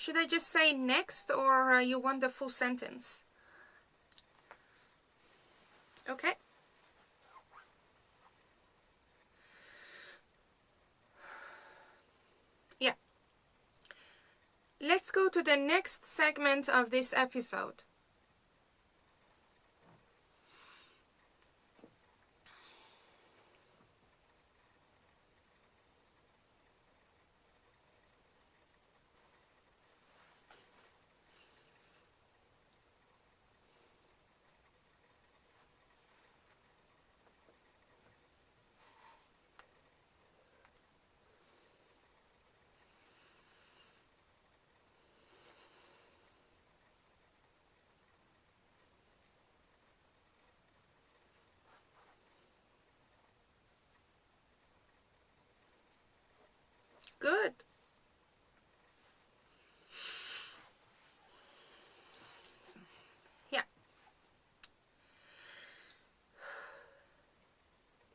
Should I just say next, or you want the full sentence? Okay. Yeah. Let's go to the next segment of this episode. Good. Yeah.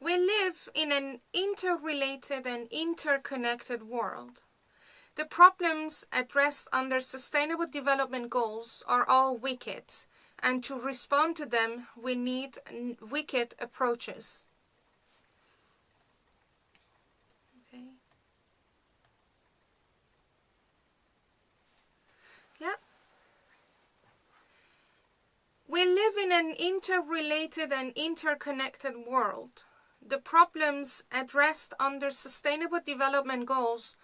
We live in an interrelated and interconnected world. The problems addressed under Sustainable Development Goals are all wicked, and to respond to them, we need wicked approaches. Okay. Yeah. We live in an interrelated and interconnected world. The problems addressed under Sustainable Development Goals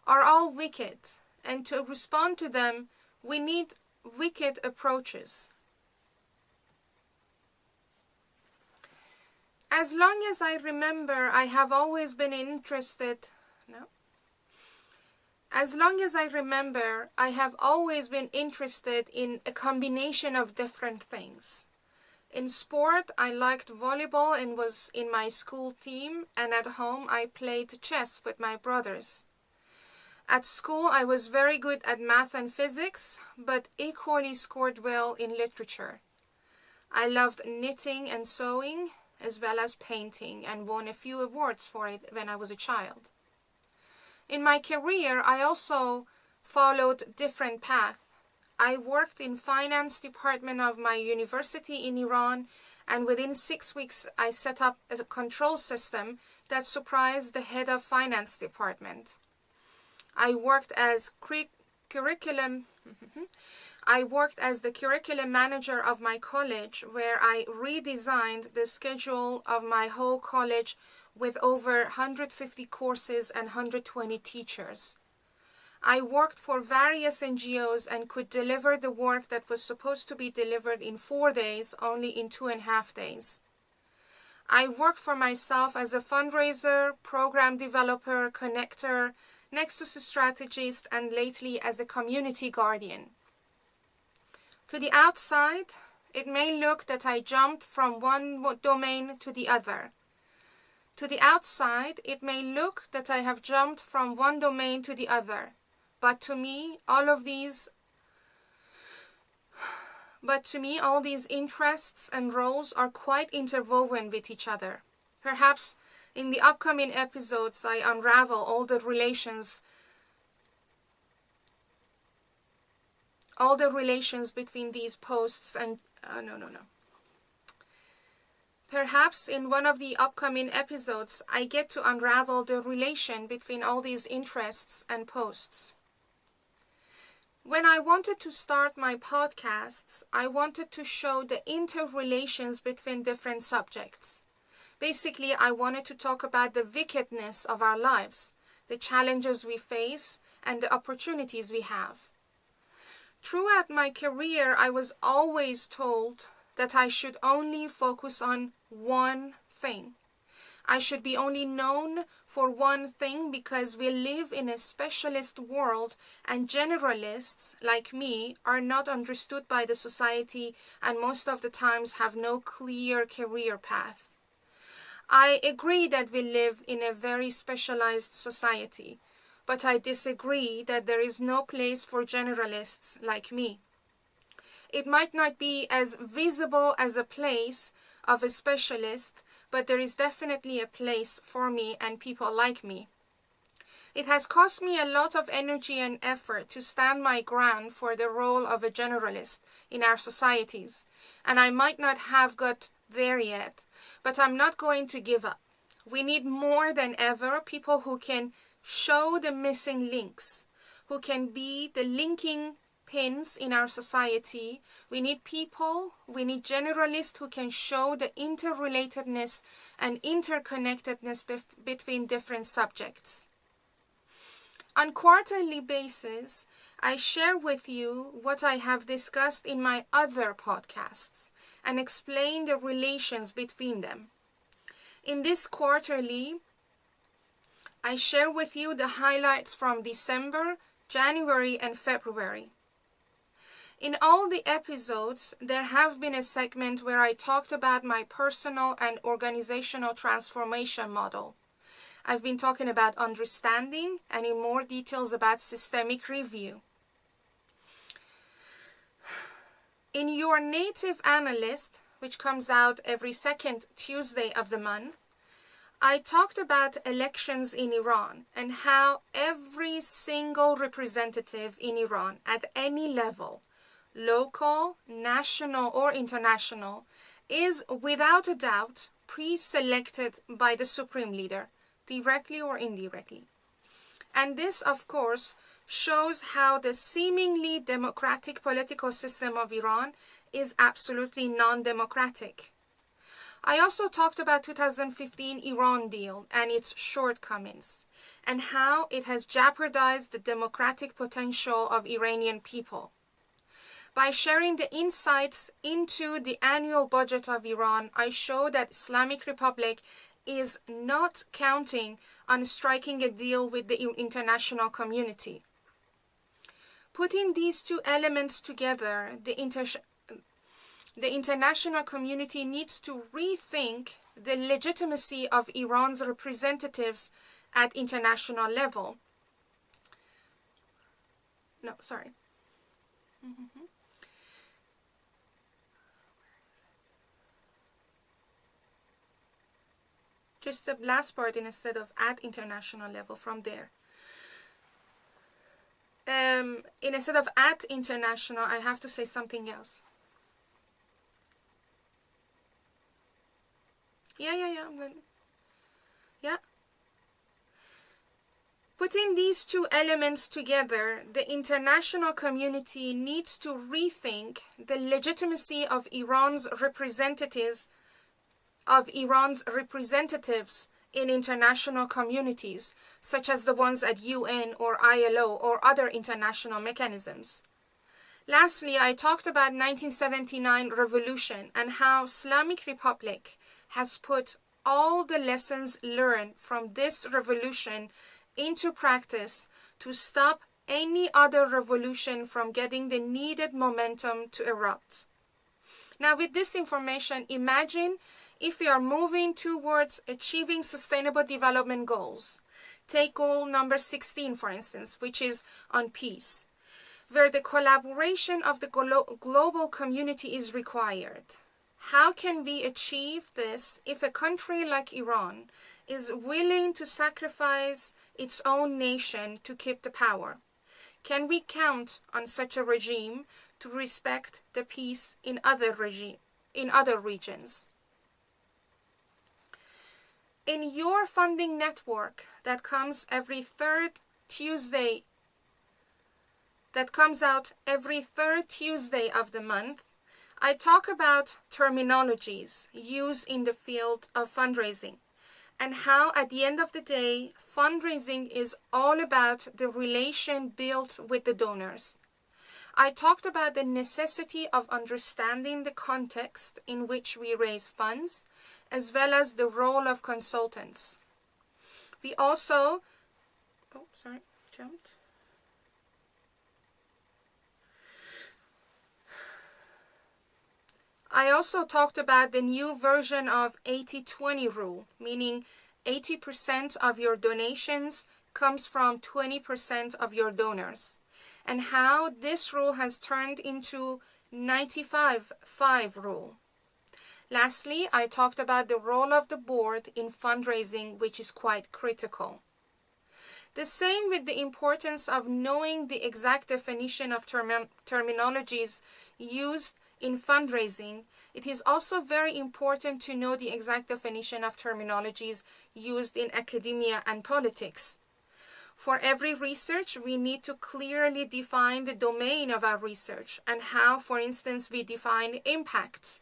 are all wicked, and to respond to them, we need wicked approaches. As long as I remember, I have always been interested. No. As long as I remember, I have always been interested in a combination of different things. In sport, I liked volleyball and was in my school team, and at home I played chess with my brothers. At school, I was very good at math and physics, but equally scored well in literature. I loved knitting and sewing, as well as painting, and won a few awards for it when I was a child. In my career, I also followed different paths. I worked in finance department of my university in Iran, and within 6 weeks I set up a control system that surprised the head of finance department. I worked as the curriculum manager of my college, where I redesigned the schedule of my whole college with over 150 courses and 120 teachers. I worked for various NGOs and could deliver the work that was supposed to be delivered in 4 days only in 2.5 days. I worked for myself as a fundraiser, program developer, connector, nexus strategist, and lately as a community guardian. To the outside, it may look that I jumped from one domain to the other. To the outside, it may look that I have jumped from one domain to the other. But to me, all these interests and roles are quite interwoven with each other. Perhaps in the upcoming episodes, I unravel all the relations between these posts and Perhaps in one of the upcoming episodes, I get to unravel the relation between all these interests and posts. When I wanted to start my podcasts, I wanted to show the interrelations between different subjects. Basically, I wanted to talk about the wickedness of our lives, the challenges we face, and the opportunities we have. Throughout my career, I was always told that I should only focus on one thing. I should be only known for one thing because we live in a specialist world, and generalists like me are not understood by the society and most of the times have no clear career path. I agree that we live in a very specialized society, but I disagree that there is no place for generalists like me. It might not be as visible as a place of a specialist, but there is definitely a place for me and people like me. It has cost me a lot of energy and effort to stand my ground for the role of a generalist in our societies, and I might not have got there yet, but I'm not going to give up. We need more than ever people who can show the missing links, who can be the linking pins in our society. We need generalists who can show the interrelatedness and interconnectedness between different subjects. On quarterly basis, I share with you what I have discussed in my other podcasts and explain the relations between them. In this quarterly, I share with you the highlights from December, January, and February. In all the episodes, there have been a segment where I talked about my personal and organizational transformation model. I've been talking about understanding and in more details about systemic review. In Your Native Analyst, which comes out every second Tuesday of the month, I talked about elections in Iran and how every single representative in Iran at any level, local, national, or international, is without a doubt pre-selected by the supreme leader, directly or indirectly. And this, of course, shows how the seemingly democratic political system of Iran is absolutely non-democratic. I also talked about 2015 Iran deal and its shortcomings, and how it has jeopardized the democratic potential of Iranian people. By sharing the insights into the annual budget of Iran, I show that Islamic Republic is not counting on striking a deal with the international community. Putting these two elements together, the international community needs to rethink the legitimacy of Iran's representatives at international level. No, sorry. Just the last part instead of at international level from there. Instead of at international, I have to say something else. Yeah. Putting these two elements together, the international community needs to rethink the legitimacy of Iran's representatives in international communities, such as the ones at UN or ILO or other international mechanisms. Lastly, I talked about 1979 revolution and how Islamic Republic has put all the lessons learned from this revolution into practice to stop any other revolution from getting the needed momentum to erupt. Now, with this information, imagine if we are moving towards achieving sustainable development goals. Take goal number 16, for instance, which is on peace, where the collaboration of the global community is required. How can we achieve this if a country like Iran is willing to sacrifice its own nation to keep the power? Can we count on such a regime to respect the peace in other regions? In your funding network that comes out every third Tuesday of the month, I talk about terminologies used in the field of fundraising and how at the end of the day, fundraising is all about the relation built with the donors. I talked about the necessity of understanding the context in which we raise funds, as well as the role of consultants. We also, I also talked about the new version of 80-20 rule, meaning 80% of your donations comes from 20% of your donors, and how this rule has turned into 95-5 rule. Lastly, I talked about the role of the board in fundraising, which is quite critical. The same with the importance of knowing the exact definition of terminologies used in fundraising. It is also very important to know the exact definition of terminologies used in academia and politics. For every research, we need to clearly define the domain of our research and how, for instance, we define impact.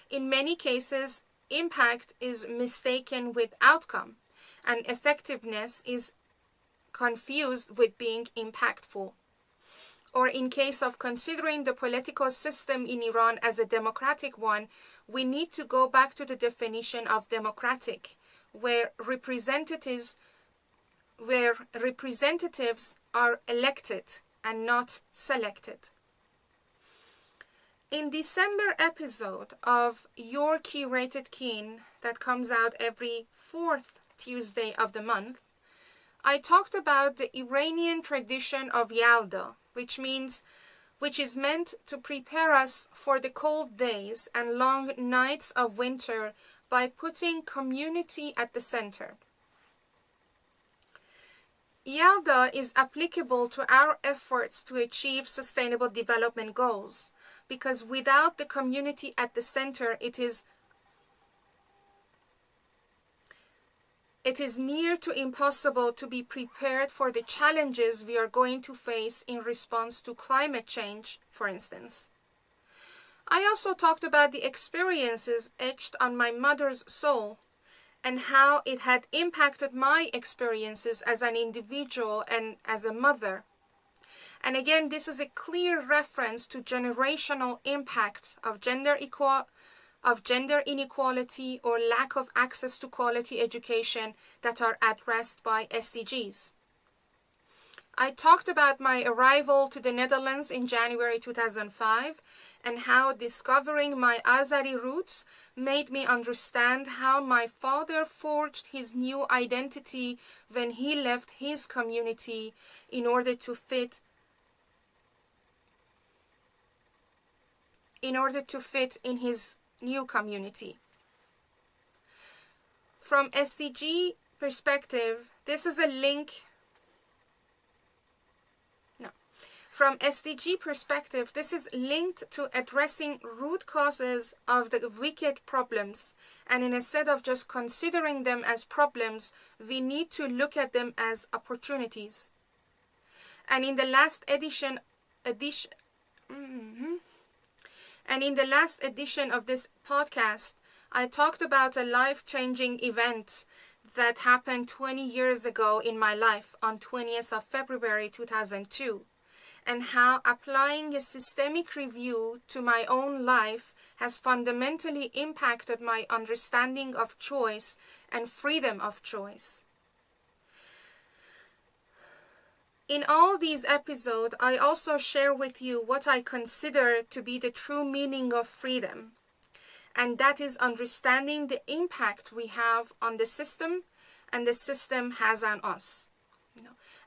In many cases, impact is mistaken with outcome, and effectiveness is confused with being impactful. Or in case of considering the political system in Iran as a democratic one, we need to go back to the definition of democratic, where representatives are elected and not selected. In December episode of Your Curated Kin that comes out every fourth Tuesday of the month, I talked about the Iranian tradition of Yalda, which is meant to prepare us for the cold days and long nights of winter by putting community at the center. Yalda is applicable to our efforts to achieve sustainable development goals, because without the community at the center, it is near to impossible to be prepared for the challenges we are going to face in response to climate change, for instance. I also talked about the experiences etched on my mother's soul and how it had impacted my experiences as an individual and as a mother. And again, this is a clear reference to generational impact of gender inequality or lack of access to quality education that are addressed by SDGs. I talked about my arrival to the Netherlands in January 2005 and how discovering my Azari roots made me understand how my father forged his new identity when he left his community in order to fit in his new community. From SDG perspective, this is a link. From SDG perspective, this is linked to addressing root causes of the wicked problems, and instead of just considering them as problems, we need to look at them as opportunities. And in the last edition of this podcast, I talked about a life-changing event that happened 20 years ago in my life on 20th of February 2002, and how applying a systemic review to my own life has fundamentally impacted my understanding of choice and freedom of choice. In all these episodes, I also share with you what I consider to be the true meaning of freedom, and that is understanding the impact we have on the system, and the system has on us.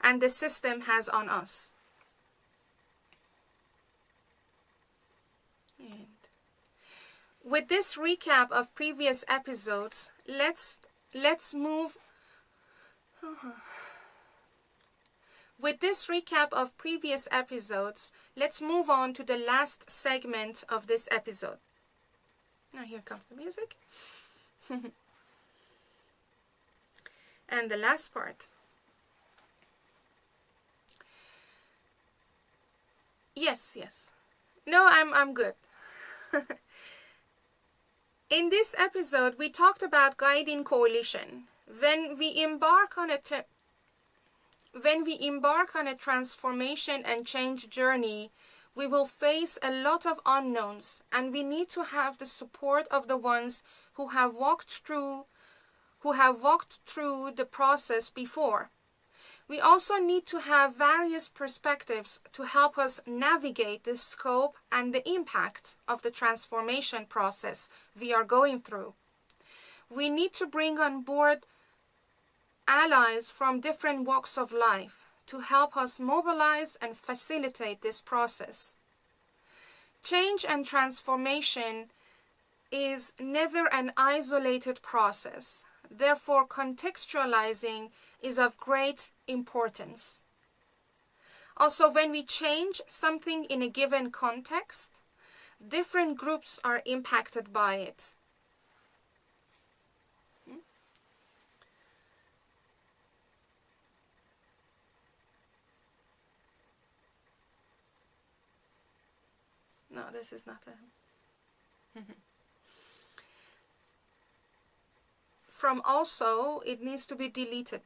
And the system has on us. And with this recap of previous episodes, let's move. With this recap of previous episodes, let's move on to the last segment of this episode. Now here comes the music. And the last part. Yes. No, I'm good. In this episode, we talked about guiding coalition. When we embark on a transformation and change journey, we will face a lot of unknowns, and we need to have the support of the ones who have walked through the process before. We also need to have various perspectives to help us navigate the scope and the impact of the transformation process we are going through. We need to bring on board allies from different walks of life to help us mobilize and facilitate this process. Change and transformation is never an isolated process. Therefore, contextualizing is of great importance. Also, when we change something in a given context, different groups are impacted by it. No, this is not a... From also, it needs to be deleted